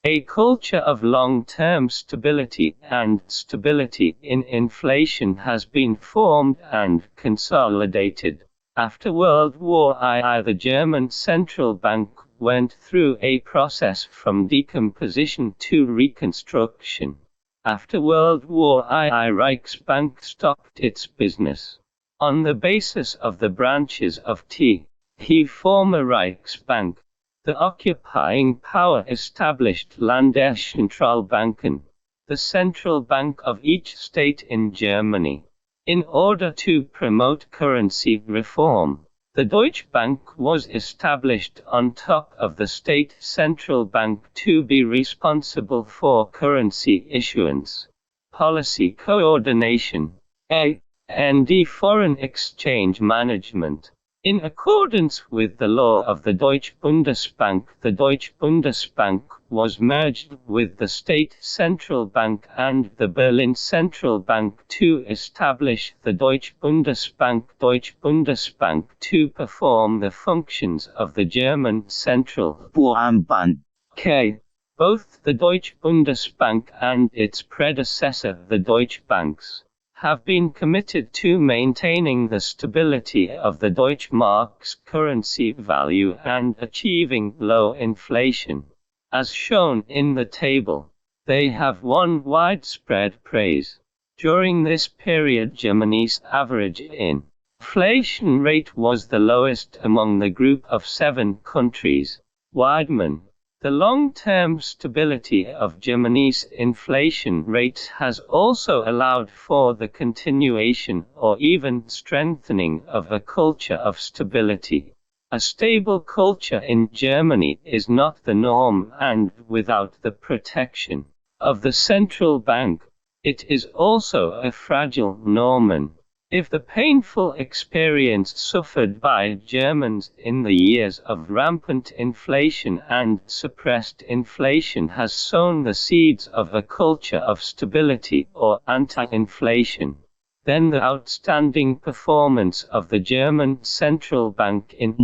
A culture of long-term stability and stability in inflation has been formed and consolidated. After World War I, the German central bank went through a process from decomposition to reconstruction. After World War I, Reichsbank stopped its business. On the basis of the branches of T. former Reichsbank, the occupying power established Landeszentralbanken, the central bank of each state in Germany. In order to promote currency reform, the Deutsche Bank was established on top of the state central bank to be responsible for currency issuance, policy coordination, and foreign exchange management. In accordance with the law of the Deutsche Bundesbank, the Deutsche Bundesbank was merged with the State Central Bank and the Berlin Central Bank to establish the Deutsche Bundesbank. Deutsche Bundesbank to perform the functions of the German Central Bank. Both the Deutsche Bundesbank and its predecessor, the Deutsche Banks, have been committed to maintaining the stability of the Deutsche Mark's currency value and achieving low inflation. As shown in the table, they have won widespread praise. During this period, Germany's average inflation rate was the lowest among the group of 7 countries. Weidmann: the long-term stability of Germany's inflation rate has also allowed for the continuation or even strengthening of a culture of stability. A stable culture in Germany is not the norm, and without the protection of the central bank, it is also a fragile norm. If the painful experience suffered by Germans in the years of rampant inflation and suppressed inflation has sown the seeds of a culture of stability or anti-inflation, then the outstanding performance of the German central bank in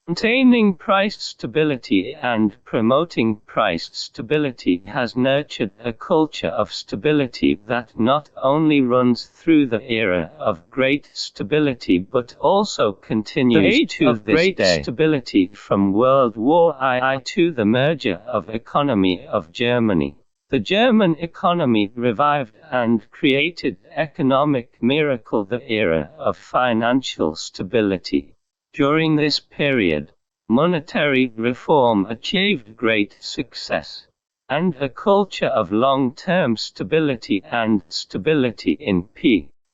maintaining price stability and promoting price stability has nurtured a culture of stability that not only runs through the era of great stability but also continues to this day. Stability from World War I to the merger of economy of Germany. The German economy revived and created economic miracle, the era of financial stability. During this period, monetary reform achieved great success, and a culture of long-term stability and stability in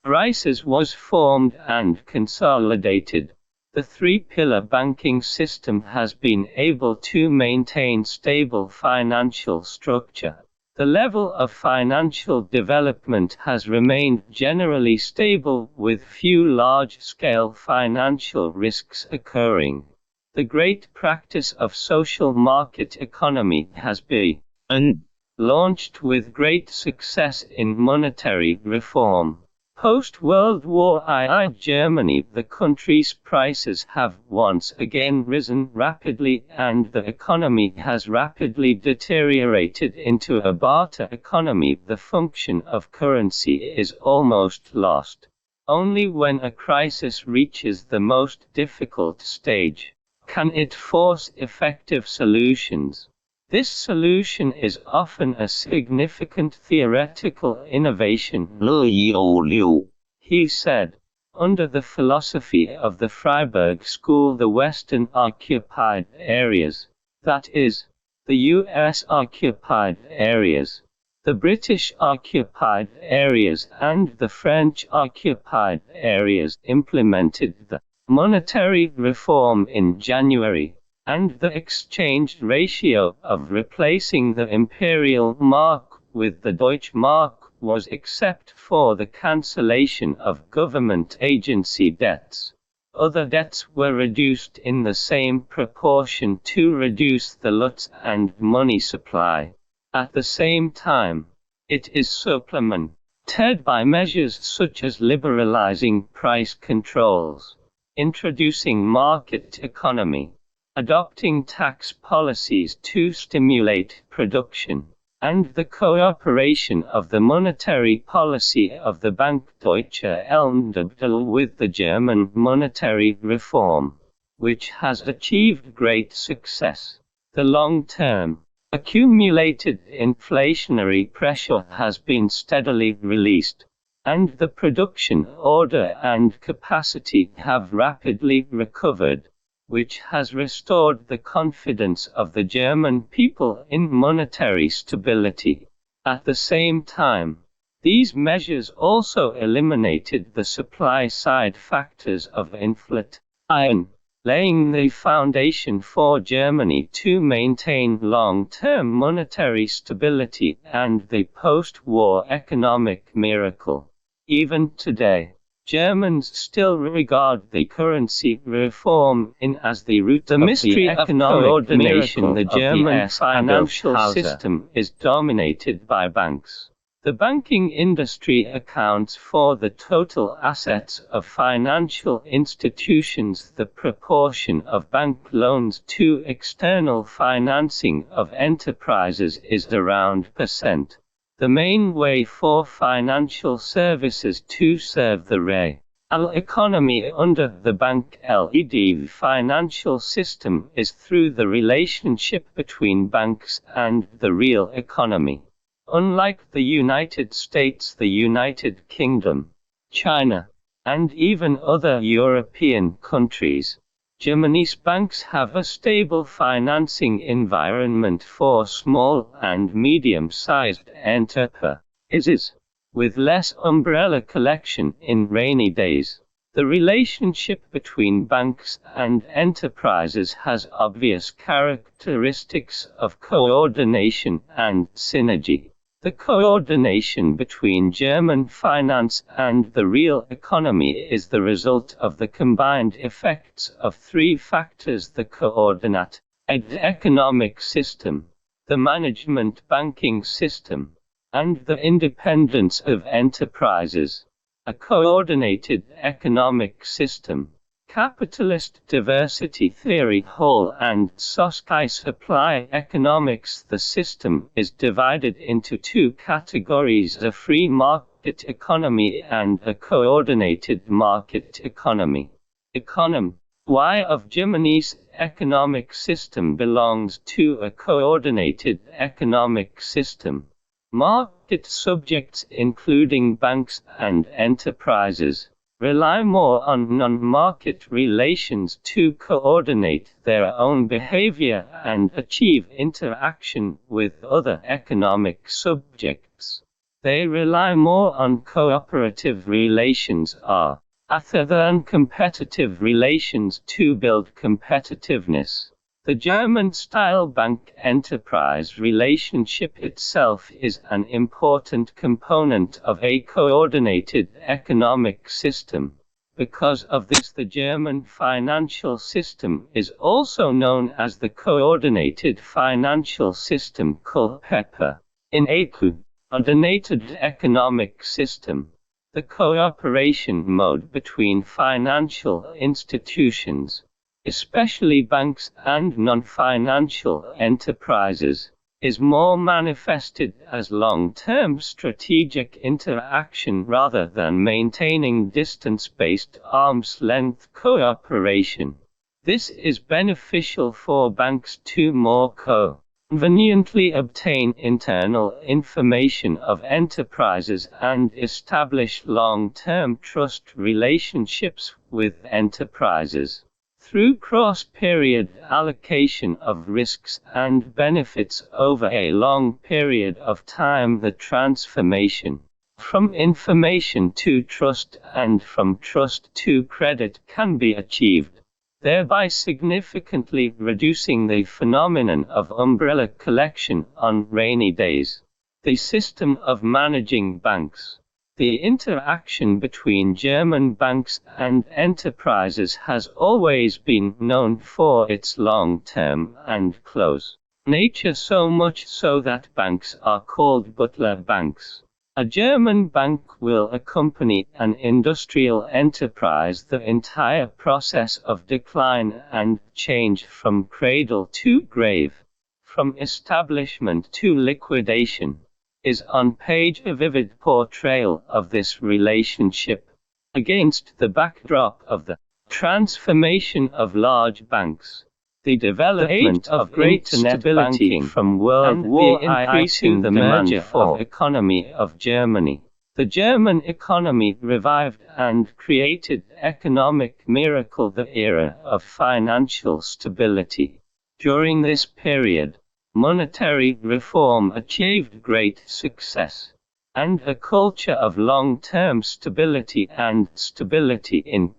prices was formed and consolidated. The 3-pillar banking system has been able to maintain stable financial structure. The level of financial development has remained generally stable, with few large-scale financial risks occurring. The great practice of social market economy has been launched with great success in monetary reform. Post-World War I Germany, the country's prices have once again risen rapidly, and the economy has rapidly deteriorated into a barter economy. The function of currency is almost lost. Only when a crisis reaches the most difficult stage can it force effective solutions. This solution is often a significant theoretical innovation, he said. Under the philosophy of the Freiburg School, the Western occupied areas, that is, the US occupied areas, the British occupied areas and the French occupied areas, implemented the monetary reform in January, and the exchange ratio of replacing the imperial mark with the Deutsche Mark was except for the cancellation of government agency debts. Other debts were reduced in the same proportion to reduce the Lutz and money supply. At the same time, it is supplemented by measures such as liberalizing price controls, introducing market economy, adopting tax policies to stimulate production, and the cooperation of the monetary policy of the Bank Deutsche Elmdebdel with the German monetary reform, which has achieved great success. The long-term, accumulated inflationary pressure has been steadily released, and the production order and capacity have rapidly recovered, which has restored the confidence of the German people in monetary stability. At the same time, these measures also eliminated the supply-side factors of inflation, laying the foundation for Germany to maintain long-term monetary stability and the post-war economic miracle. Even today, Germans still regard the currency reform as the root of the economic coordination. The German financial system is dominated by banks. The banking industry accounts for the total assets of financial institutions. The proportion of bank loans to external financing of enterprises is around %. The main way for financial services to serve the real economy under the bank-led financial system is through the relationship between banks and the real economy. Unlike the United States, the United Kingdom, China, and even other European countries, Germany's banks have a stable financing environment for small and medium-sized enterprises, with less umbrella collection in rainy days. The relationship between banks and enterprises has obvious characteristics of coordination and synergy. The coordination between German finance and the real economy is the result of the combined effects of three factors: the coordinate economic system, the management banking system, and the independence of enterprises. A coordinated economic system. Capitalist diversity theory Hall and Sosky supply economics. The system is divided into two categories: a free market economy and a coordinated market economy. Y of Germany's economic system belongs to a coordinated economic system. Market subjects, including banks and enterprises, rely more on non-market relations to coordinate their own behavior and achieve interaction with other economic subjects. They rely more on cooperative relations rather than competitive relations to build competitiveness. The German-style bank-enterprise relationship itself is an important component of a coordinated economic system. Because of this, the German financial system is also known as the coordinated financial system (COPEPA). In a coordinated economic system, the cooperation mode between financial institutions, especially banks and non-financial enterprises, is more manifested as long-term strategic interaction rather than maintaining distance-based arm's-length cooperation. This is beneficial for banks to more conveniently obtain internal information of enterprises and establish long-term trust relationships with enterprises. Through cross-period allocation of risks and benefits over a long period of time, the transformation from information to trust and from trust to credit can be achieved, thereby significantly reducing the phenomenon of umbrella collection on rainy days. The system of managing banks. The interaction between German banks and enterprises has always been known for its long-term and close nature, so much so that banks are called butler banks. A German bank will accompany an industrial enterprise the entire process of decline and change from cradle to grave, from establishment to liquidation, is on page a vivid portrayal of this relationship, against the backdrop of the transformation of large banks. The development of great stability from World War II increasing the merger of economy of Germany. The German economy revived and created economic miracle, the era of financial stability. During this period, monetary reform achieved great success, and a culture of long-term stability and stability in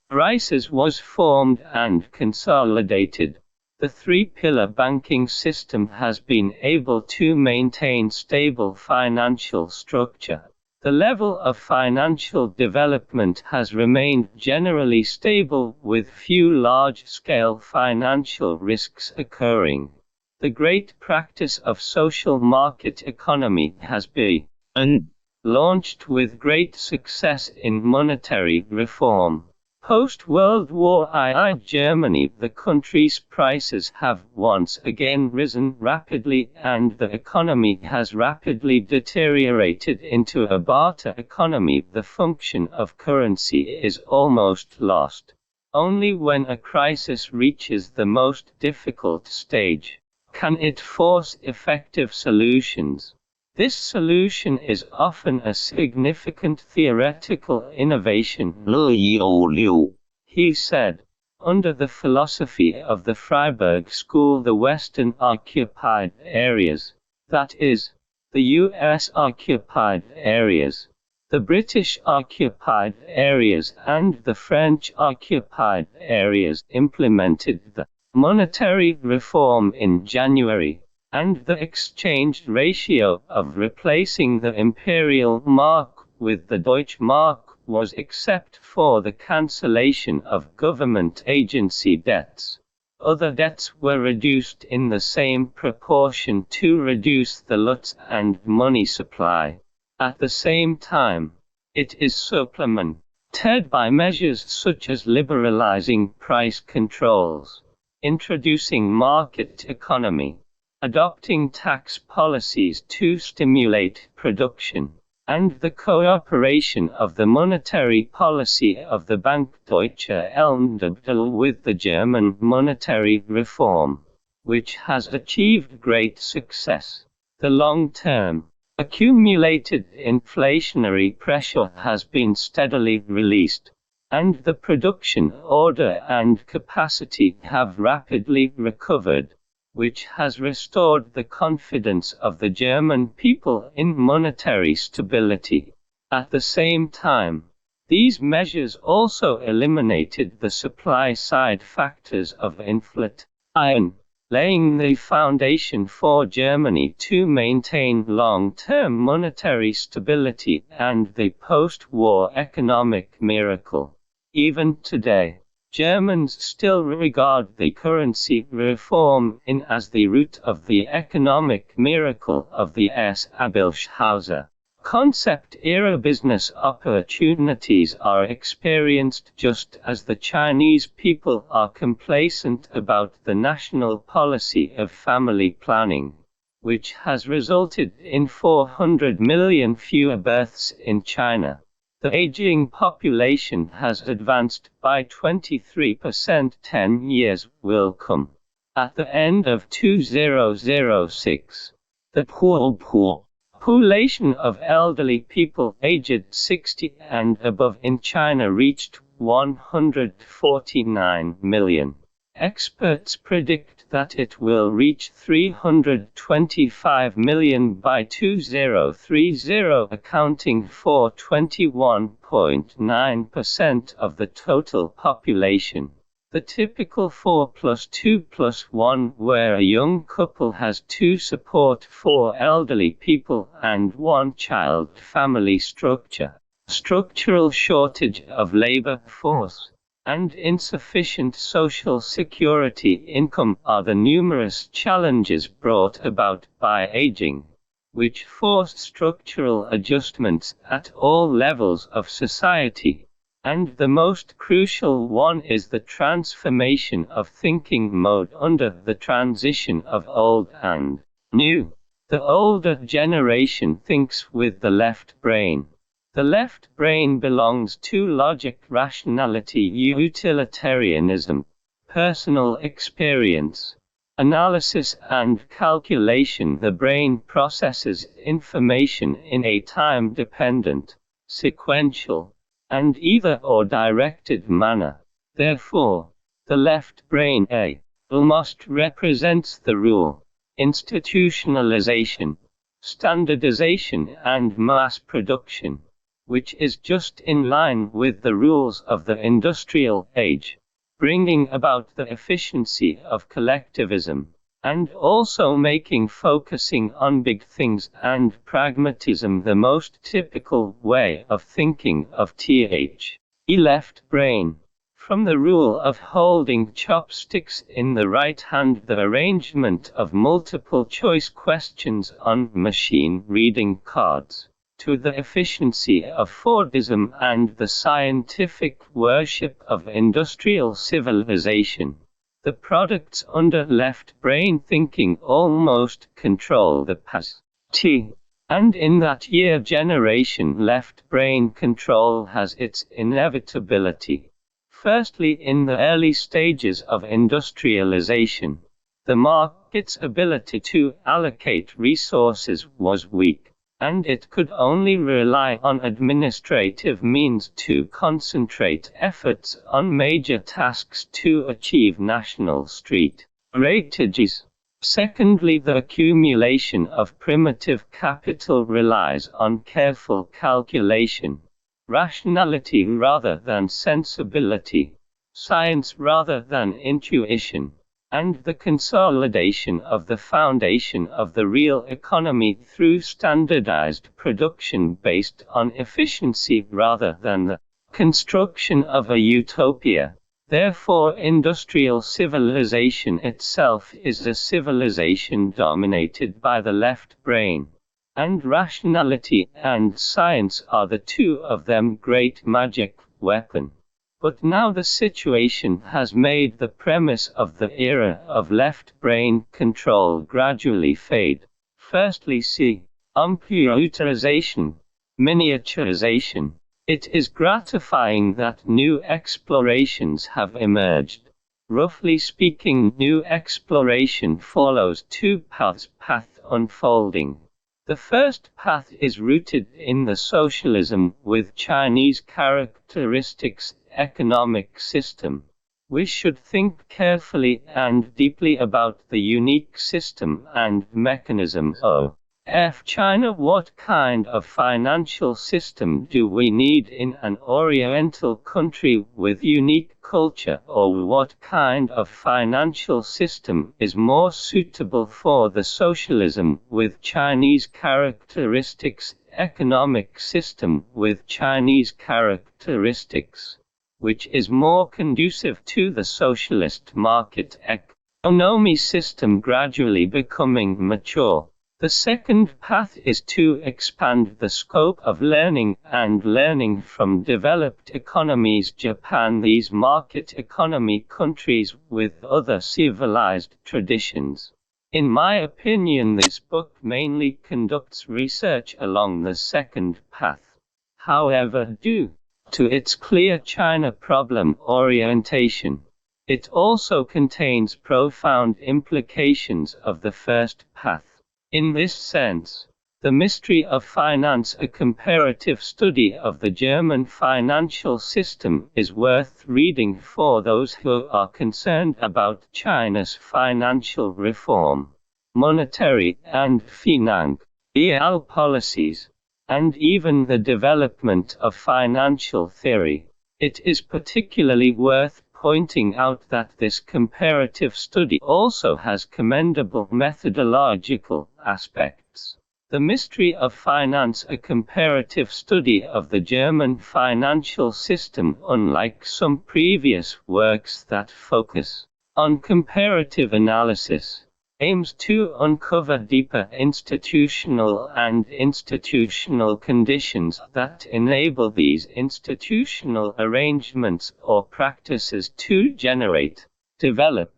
prices was formed and consolidated. The three-pillar banking system has been able to maintain stable financial structure. The level of financial development has remained generally stable, with few large-scale financial risks occurring. The great practice of social market economy has been launched with great success in monetary reform. Post-World War II Germany, the country's prices have once again risen rapidly, and the economy has rapidly deteriorated into a barter economy. The function of currency is almost lost. Only when a crisis reaches the most difficult stage can it force effective solutions. This solution is often a significant theoretical innovation, he said. Under the philosophy of the Freiburg School, the Western occupied areas, that is, the US occupied areas, the British occupied areas and the French occupied areas, implemented the monetary reform in January, and the exchange ratio of replacing the imperial mark with the Deutsche Mark was except for the cancellation of government agency debts. Other debts were reduced in the same proportion to reduce the lots and money supply. At the same time, it is supplemented by measures such as liberalizing price controls, introducing market economy, adopting tax policies to stimulate production, and the cooperation of the monetary policy of the Bank Deutsche Elmdebdel with the German monetary reform, which has achieved great success. The long-term, accumulated inflationary pressure has been steadily released, and the production order and capacity have rapidly recovered, which has restored the confidence of the German people in monetary stability. At the same time, these measures also eliminated the supply-side factors of inflation, laying the foundation for Germany to maintain long-term monetary stability and the post-war economic miracle. Even today, Germans still regard the currency reform as the root of the economic miracle of the Abelshauser concept era. Business opportunities are experienced just as the Chinese people are complacent about the national policy of family planning, which has resulted in 400 million fewer births in China. The aging population has advanced by 23%. 10 years will come. At the end of 2006, the population of elderly people aged 60 and above in China reached 149 million. Experts predict that it will reach 325 million by 2030, accounting for 21.9% of the total population. The typical 4+2+1, where a young couple has to support 4 elderly people and 1 child family structure, structural shortage of labor force, and insufficient social security income are the numerous challenges brought about by aging. which forced structural adjustments at all levels of society. And the most crucial one is the transformation of thinking mode under the transition of old and new. The older generation thinks with the left brain. The left brain belongs to logic, rationality, utilitarianism, personal experience, analysis and calculation. The brain processes information in a time-dependent, sequential, and either-or directed manner. Therefore, the left brain almost represents the rule, institutionalization, standardization and mass production, which is just in line with the rules of the industrial age, bringing about the efficiency of collectivism, and also making focusing on big things and pragmatism the most typical way of thinking of the left brain. From the rule of holding chopsticks in the right hand, the arrangement of multiple choice questions on machine reading cards, to the efficiency of Fordism and the scientific worship of industrial civilization. The products under left brain thinking almost control the past. And in that year generation, left brain control has its inevitability. Firstly, in the early stages of industrialization, the market's ability to allocate resources was weak, and it could only rely on administrative means to concentrate efforts on major tasks to achieve national street rateages. Secondly, the accumulation of primitive capital relies on careful calculation, rationality rather than sensibility, science rather than intuition, and the consolidation of the foundation of the real economy through standardized production based on efficiency rather than the construction of a utopia. Therefore, industrial civilization itself is a civilization dominated by the left brain, and rationality and science are the two of them great magic weapon. But now the situation has made the premise of the era of left brain control gradually fade. Firstly, see computerization, miniaturization. It is gratifying that new explorations have emerged. Roughly speaking, new exploration follows two paths: path unfolding. The first path is rooted in the socialism with Chinese characteristics economic system. We should think carefully and deeply about the unique system and mechanism of China. What kind of financial system do we need in an Oriental country with unique culture, or what kind of financial system is more suitable for the socialism with Chinese characteristics economic system with Chinese characteristics, which is more conducive to the socialist market economy system gradually becoming mature? The second path is to expand the scope of learning and learning from developed economies. Japan, these market economy countries with other civilized traditions. In my opinion, this book mainly conducts research along the second path. However, due to its clear China problem orientation, it also contains profound implications of the first path. In this sense, The Mystery of Finance, a comparative study of the German financial system, is worth reading for those who are concerned about China's financial reform, monetary and financial policies, and even the development of financial theory. It is particularly worth pointing out that this comparative study also has commendable methodological aspects. The Mystery of Finance, a comparative study of the German financial system, unlike some previous works that focus on comparative analysis, aims to uncover deeper institutional and institutional conditions that enable these institutional arrangements or practices to generate, develop,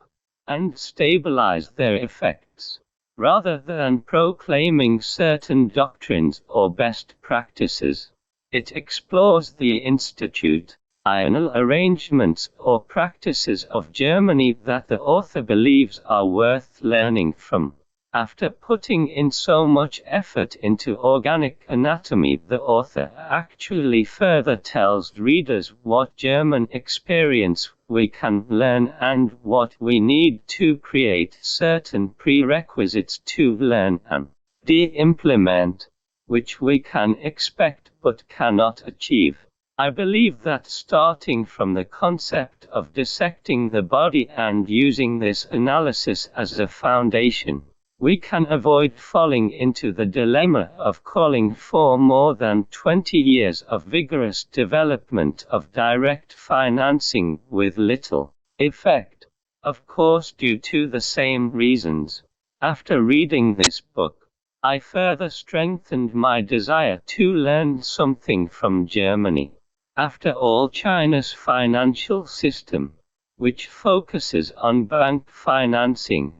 and stabilize their effects, rather than proclaiming certain doctrines or best practices. It explores the institutional arrangements or practices of Germany that the author believes are worth learning from. After putting in so much effort into organic anatomy, the author actually further tells readers what German experience we can learn and what we need to create certain prerequisites to learn and implement, which we can expect but cannot achieve. I believe that starting from the concept of dissecting the body and using this analysis as a foundation, we can avoid falling into the dilemma of calling for more than 20 years of vigorous development of direct financing with little effect, of course due to the same reasons. After reading this book, I further strengthened my desire to learn something from Germany. After all, China's financial system, which focuses on bank financing,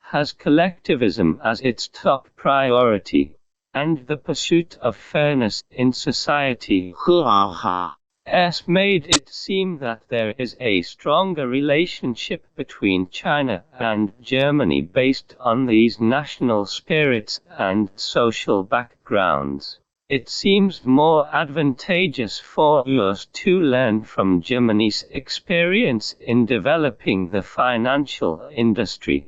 has collectivism as its top priority, and the pursuit of fairness in society has made it seem that there is a stronger relationship between China and Germany based on these national spirits and social backgrounds. It seems more advantageous for us to learn from Germany's experience in developing the financial industry.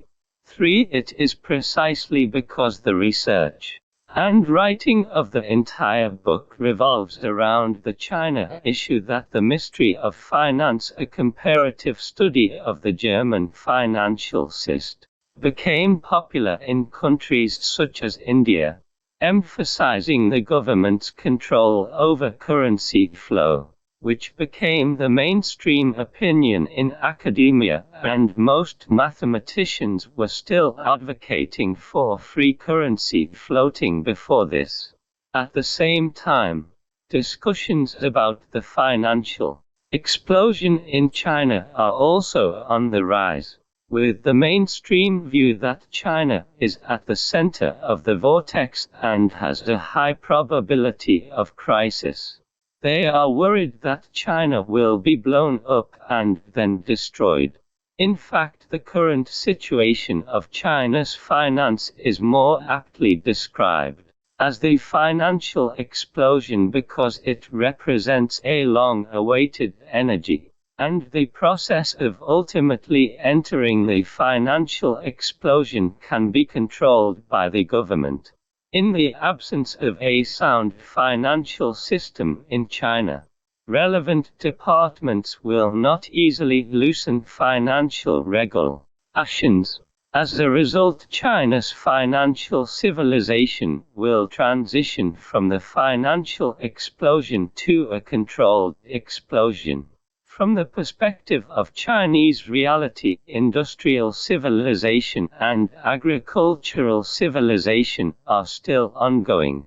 3. It is precisely because the research and writing of the entire book revolves around the China issue that The Mystery of Finance, a comparative study of the German financial system, became popular in countries such as India, emphasizing the government's control over currency flow, which became the mainstream opinion in academia, and most mathematicians were still advocating for free currency floating before this. At the same time, discussions about the financial explosion in China are also on the rise, with the mainstream view that China is at the center of the vortex and has a high probability of crisis. They are worried that China will be blown up and then destroyed. In fact, the current situation of China's finance is more aptly described as the financial explosion because it represents a long-awaited energy, and the process of ultimately entering the financial explosion can be controlled by the government. In the absence of a sound financial system in China, relevant departments will not easily loosen financial regulations. As a result, China's financial civilization will transition from the financial explosion to a controlled explosion. From the perspective of Chinese reality, industrial civilization and agricultural civilization are still ongoing,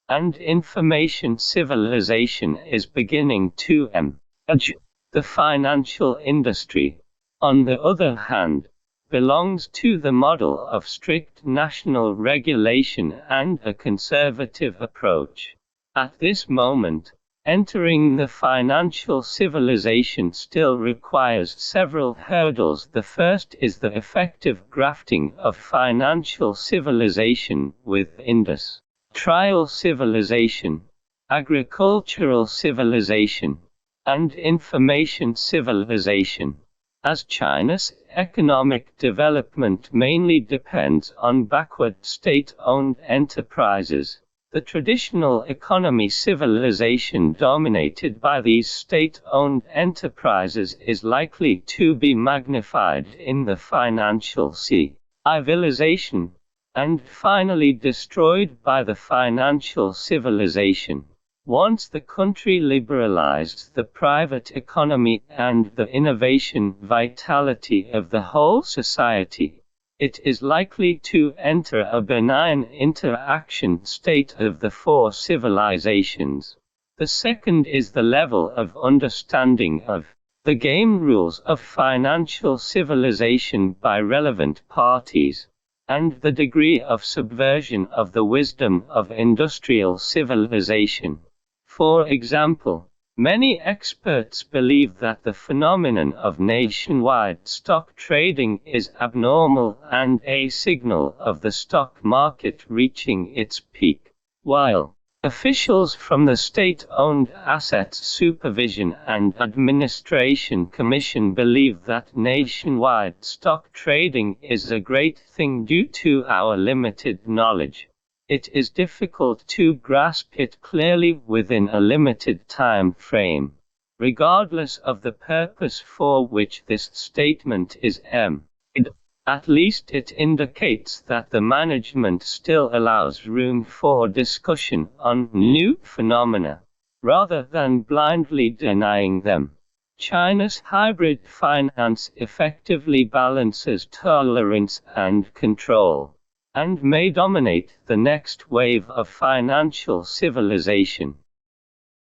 and information civilization is beginning to emerge. The financial industry, on the other hand, belongs to the model of strict national regulation and a conservative approach. At this moment, entering the financial civilization still requires several hurdles. The first is the effective grafting of financial civilization with industrial civilization, agricultural civilization, and information civilization. As China's economic development mainly depends on backward state-owned enterprises, the traditional economy civilization dominated by these state-owned enterprises is likely to be magnified in the financial civilization, and finally destroyed by the financial civilization. Once the country liberalized the private economy and the innovation vitality of the whole society, it is likely to enter a benign interaction state of the four civilizations. The second is the level of understanding of the game rules of financial civilization by relevant parties, and the degree of subversion of the wisdom of industrial civilization. For example, many experts believe that the phenomenon of nationwide stock trading is abnormal and a signal of the stock market reaching its peak, while officials from the State-Owned Assets Supervision and Administration Commission believe that nationwide stock trading is a great thing due to our limited knowledge. It is difficult to grasp it clearly within a limited time frame, regardless of the purpose for which this statement is made. At least it indicates that the management still allows room for discussion on new phenomena, rather than blindly denying them. China's hybrid finance effectively balances tolerance and control, and may dominate the next wave of financial civilization.